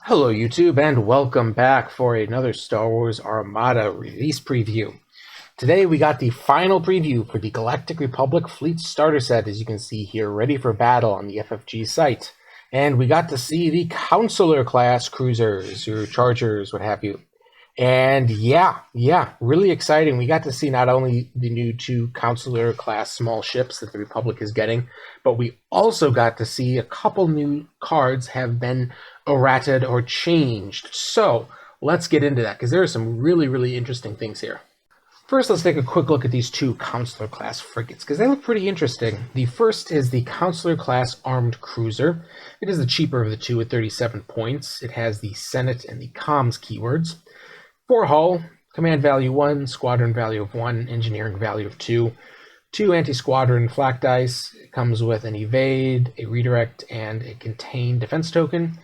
Hello YouTube and welcome back for another Star Wars Armada release preview. Today we got the final preview for the Galactic Republic Fleet Starter Set, as you can see here, ready for battle on the FFG site. And we got to see the Counselor class cruisers, your Chargers, what have you. And yeah, really exciting. We got to see not only the new two Counselor class small ships that the Republic is getting, but we also got to see a couple new cards have been errated or changed. So let's get into that, because there are some really interesting things here. First, let's take a quick look at these two Counselor class frigates, because they look pretty interesting. The first is the Counselor class armed cruiser. It is the cheaper of the two at 37 points. It has the Senate and the comms keywords. 4 hull, command value 1, squadron value of 1, engineering value of 2, 2 anti-squadron flak dice. It comes with an evade, a redirect, and a contain defense token.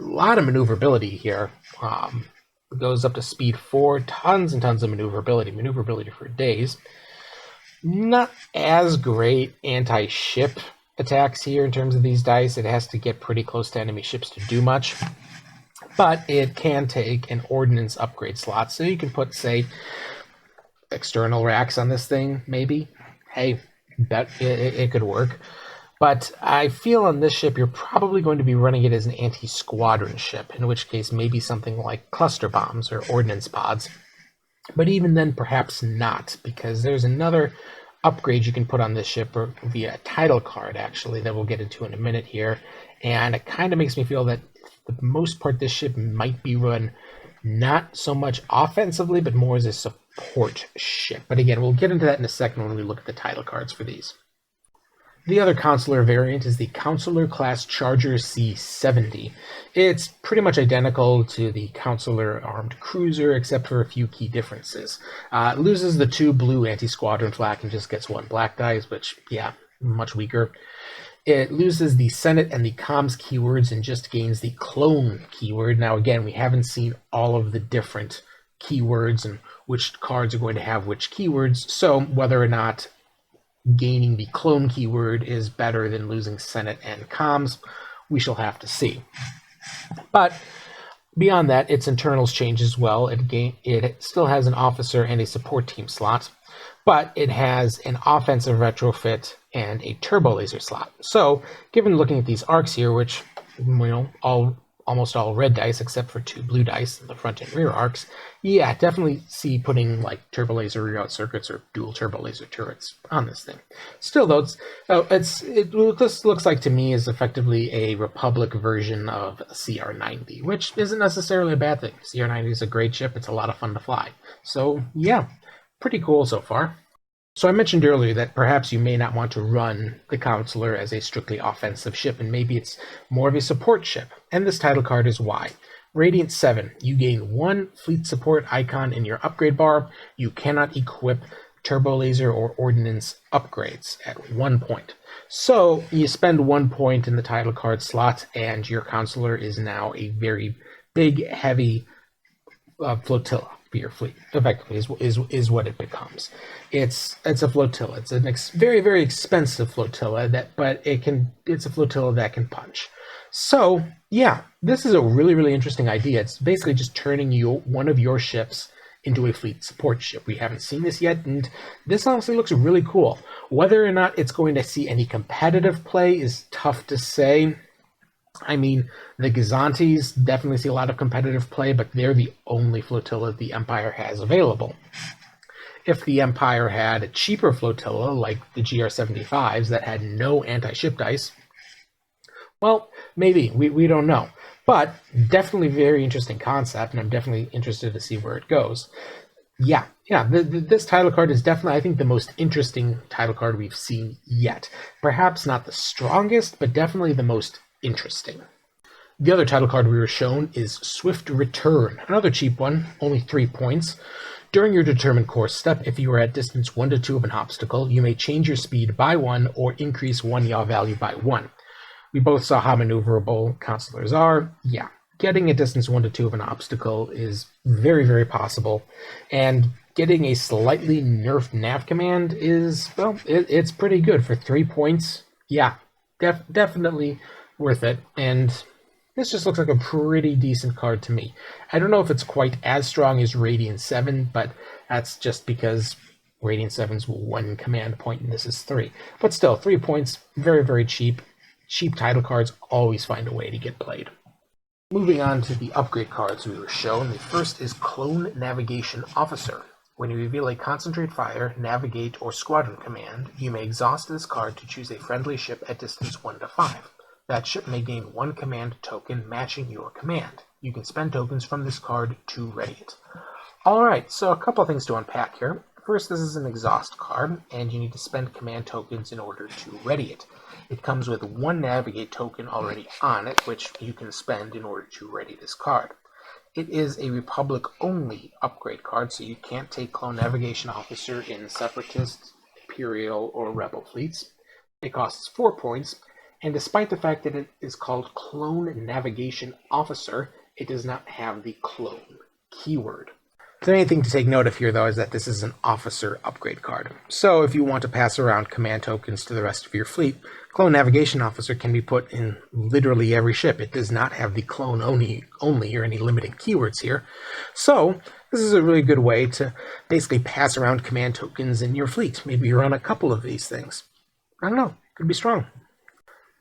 A lot of maneuverability here. It goes up to speed 4, tons and tons of maneuverability for days. Not as great anti-ship attacks here in terms of these dice. It has to get pretty close to enemy ships to do much. But it can take an ordnance upgrade slot, so you can put, say, external racks on this thing, maybe. Hey, bet it could work. But I feel on this ship you're probably going to be running it as an anti-squadron ship, in which case maybe something like cluster bombs or ordnance pods. But even then, perhaps not, because there's another upgrade you can put on this ship via a title card, actually, that we'll get into in a minute here. And it kind of makes me feel that for the most part, this ship might be run not so much offensively, but more as a support ship. But again, we'll get into that in a second when we look at the title cards for these. The other Counselor variant is the Counselor class Charger C70. It's pretty much identical to the Counselor armed cruiser, except for a few key differences. It loses the 2 blue anti-squadron flak and just gets 1 black dice, which, yeah, much weaker. It loses the Senate and the comms keywords and just gains the clone keyword. Now, again, we haven't seen all of the different keywords and which cards are going to have which keywords, so whether or not gaining the clone keyword is better than losing Senate and comms, we shall have to see. But beyond that, its internals change as well. It still has an officer and a support team slot, but it has an offensive retrofit and a turbo laser slot. So, given looking at these arcs here, which, almost all red dice except for 2 blue dice in the front and rear arcs, yeah, definitely see putting like turbo laser reroute circuits or dual turbo laser turrets on this thing. Still though, this looks like to me is effectively a Republic version of CR90, which isn't necessarily a bad thing. CR90 is a great ship. It's a lot of fun to fly. So yeah, pretty cool so far. So I mentioned earlier that perhaps you may not want to run the Counselor as a strictly offensive ship, and maybe it's more of a support ship. And this title card is why. Radiant 7, you gain 1 fleet support icon in your upgrade bar. You cannot equip turbo laser or ordnance upgrades at 1 point. So you spend 1 point in the title card slot, and your Counselor is now a very big, heavy flotilla for your fleet. Effectively is what it becomes. It's a flotilla. It's a very expensive flotilla but it's a flotilla that can punch. So yeah, this is a really interesting idea. It's basically just turning one of your ships into a fleet support ship. We haven't seen this yet, and this honestly looks really cool. Whether or not it's going to see any competitive play is tough to say. I mean, the Gazantes definitely see a lot of competitive play, but they're the only flotilla the Empire has available. If the Empire had a cheaper flotilla, like the GR75s that had no anti-ship dice, well, maybe. We don't know. But definitely very interesting concept, and I'm definitely interested to see where it goes. Yeah, this title card is definitely, I think, the most interesting title card we've seen yet. Perhaps not the strongest, but definitely the most interesting. The other title card we were shown is Swift Return, another cheap one, only 3 points. During your determined course step, if you are at distance 1 to 2 of an obstacle, you may change your speed by 1 or increase 1 yaw value by 1. We both saw how maneuverable Counselors are. Yeah, getting a distance 1 to 2 of an obstacle is very possible, and getting a slightly nerfed nav command is, well, it's pretty good for 3 points. Yeah, definitely worth it. And This just looks like a pretty decent card to me. I don't know if it's quite as strong as Radiant 7, but that's just because Radiant 7's 1 command point and this is 3. But still, 3 points, very, very cheap. Cheap title cards always find a way to get played. Moving on to the upgrade cards we were shown, the first is Clone Navigation Officer. When you reveal a Concentrate Fire, Navigate, or Squadron command, you may exhaust this card to choose a friendly ship at distance 1 to 5. That ship may gain 1 command token matching your command. You can spend tokens from this card to ready it. Alright, so a couple of things to unpack here. First, this is an exhaust card, and you need to spend command tokens in order to ready it. It comes with 1 Navigate token already on it, which you can spend in order to ready this card. It is a Republic-only upgrade card, so you can't take Clone Navigation Officer in Separatist, Imperial, or Rebel fleets. It costs 4 points, and despite the fact that it is called Clone Navigation Officer, it does not have the clone keyword. The main thing to take note of here, though, is that this is an officer upgrade card. So if you want to pass around command tokens to the rest of your fleet, Clone Navigation Officer can be put in literally every ship. It does not have the clone only or any limiting keywords here. So this is a really good way to basically pass around command tokens in your fleet. Maybe you run a couple of these things. I don't know. Could be strong.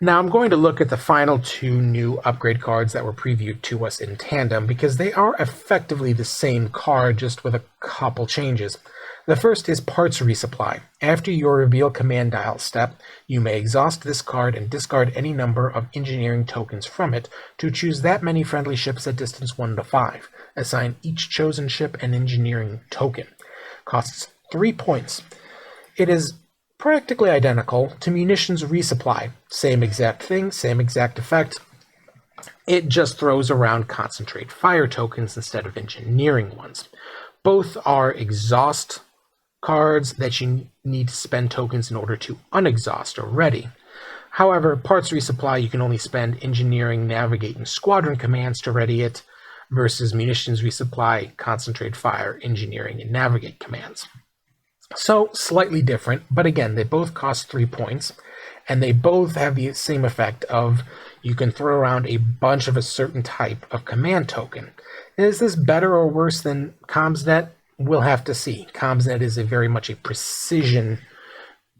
Now I'm going to look at the final 2 new upgrade cards that were previewed to us in tandem because they are effectively the same card just with a couple changes. The first is Parts Resupply. After your reveal command dial step, you may exhaust this card and discard any number of engineering tokens from it to choose that many friendly ships at distance 1 to 5. Assign each chosen ship an engineering token. Costs 3 points. It is practically identical to Munitions Resupply. Same exact thing, same exact effect. It just throws around Concentrate Fire tokens instead of engineering ones. Both are exhaust cards that you need to spend tokens in order to unexhaust or ready. However, Parts Resupply, you can only spend Engineering, Navigate, and Squadron commands to ready it, versus Munitions Resupply, Concentrate Fire, Engineering, and Navigate commands. So, slightly different, but again, they both cost 3 points, and they both have the same effect of you can throw around a bunch of a certain type of command token. Is this better or worse than CommsNet? We'll have to see. CommsNet is very much a precision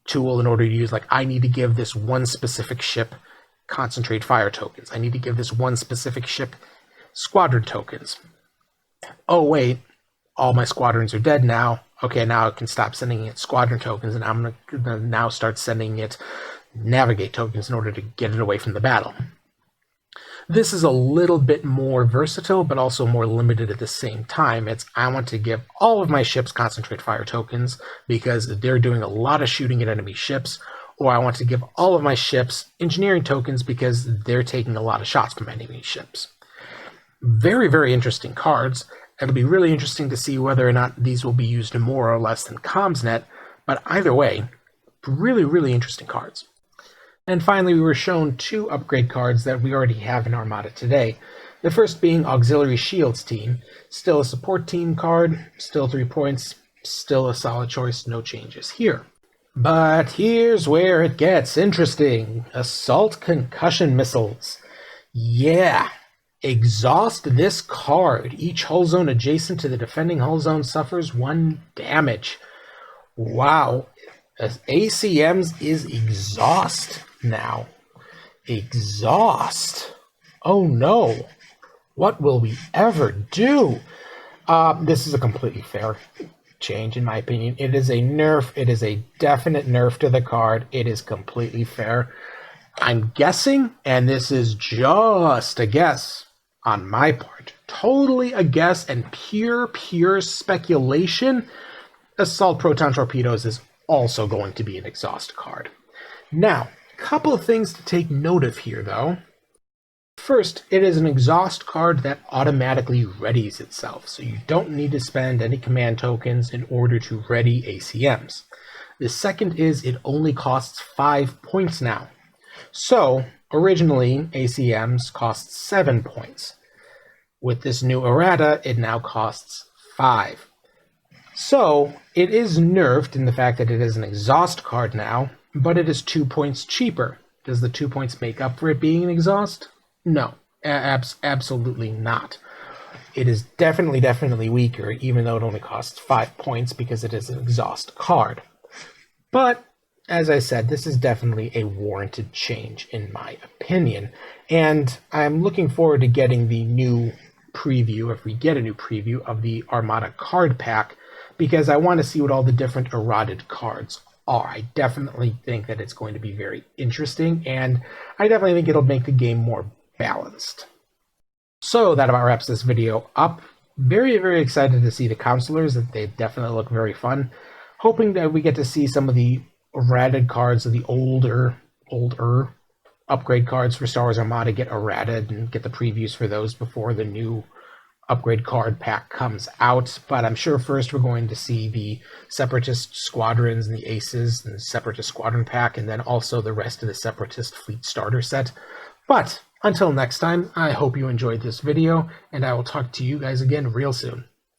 tool in order to use, like, I need to give this one specific ship Concentrate Fire tokens. I need to give this one specific ship Squadron tokens. Oh, wait, all my squadrons are dead now. Okay, now I can stop sending it Squadron tokens, and I'm going to now start sending it Navigate tokens in order to get it away from the battle. This is a little bit more versatile, but also more limited at the same time. I want to give all of my ships Concentrate Fire tokens because they're doing a lot of shooting at enemy ships, or I want to give all of my ships Engineering tokens because they're taking a lot of shots from enemy ships. Very, very interesting cards. It'll be really interesting to see whether or not these will be used more or less than CommsNet, but either way, really, really interesting cards. And finally, we were shown 2 upgrade cards that we already have in Armada today. The first being Auxiliary Shields Team. Still a support team card, still 3 points, still a solid choice, no changes here. But here's where it gets interesting. Assault Concussion Missiles. Yeah, exhaust this card. Each hull zone adjacent to the defending hull zone suffers 1 damage. Wow. ACMs is exhaust now. Exhaust. Oh no. What will we ever do? This is a completely fair change, in my opinion. It is a nerf. It is a definite nerf to the card. It is completely fair. I'm guessing, and this is just a guess on my part, totally a guess and pure speculation, Assault Proton Torpedoes is also going to be an exhaust card. Now, a couple of things to take note of here, though. First, it is an exhaust card that automatically readies itself, so you don't need to spend any command tokens in order to ready ACMs. The second is it only costs 5 points now. So, originally, ACMs cost 7 points. With this new errata, it now costs 5. So, it is nerfed in the fact that it is an exhaust card now, but it is 2 points cheaper. Does the 2 points make up for it being an exhaust? No, Absolutely not. It is definitely weaker, even though it only costs 5 points because it is an exhaust card. But, as I said, this is definitely a warranted change, in my opinion. And I'm looking forward to getting the new preview, if we get a new preview, of the Armada card pack, because I want to see what all the different eroded cards are. I definitely think that it's going to be very interesting, and I definitely think it'll make the game more balanced. So that about wraps this video up. Very excited to see the counselors. They definitely look very fun. Hoping that we get to see some of the errated cards of the older upgrade cards for Star Wars Armada get errated, and get the previews for those before the new upgrade card pack comes out. But I'm sure first we're going to see the Separatist squadrons and the Aces and the Separatist squadron pack, and then also the rest of the Separatist fleet starter set. But until next time, I hope you enjoyed this video, and I will talk to you guys again real soon.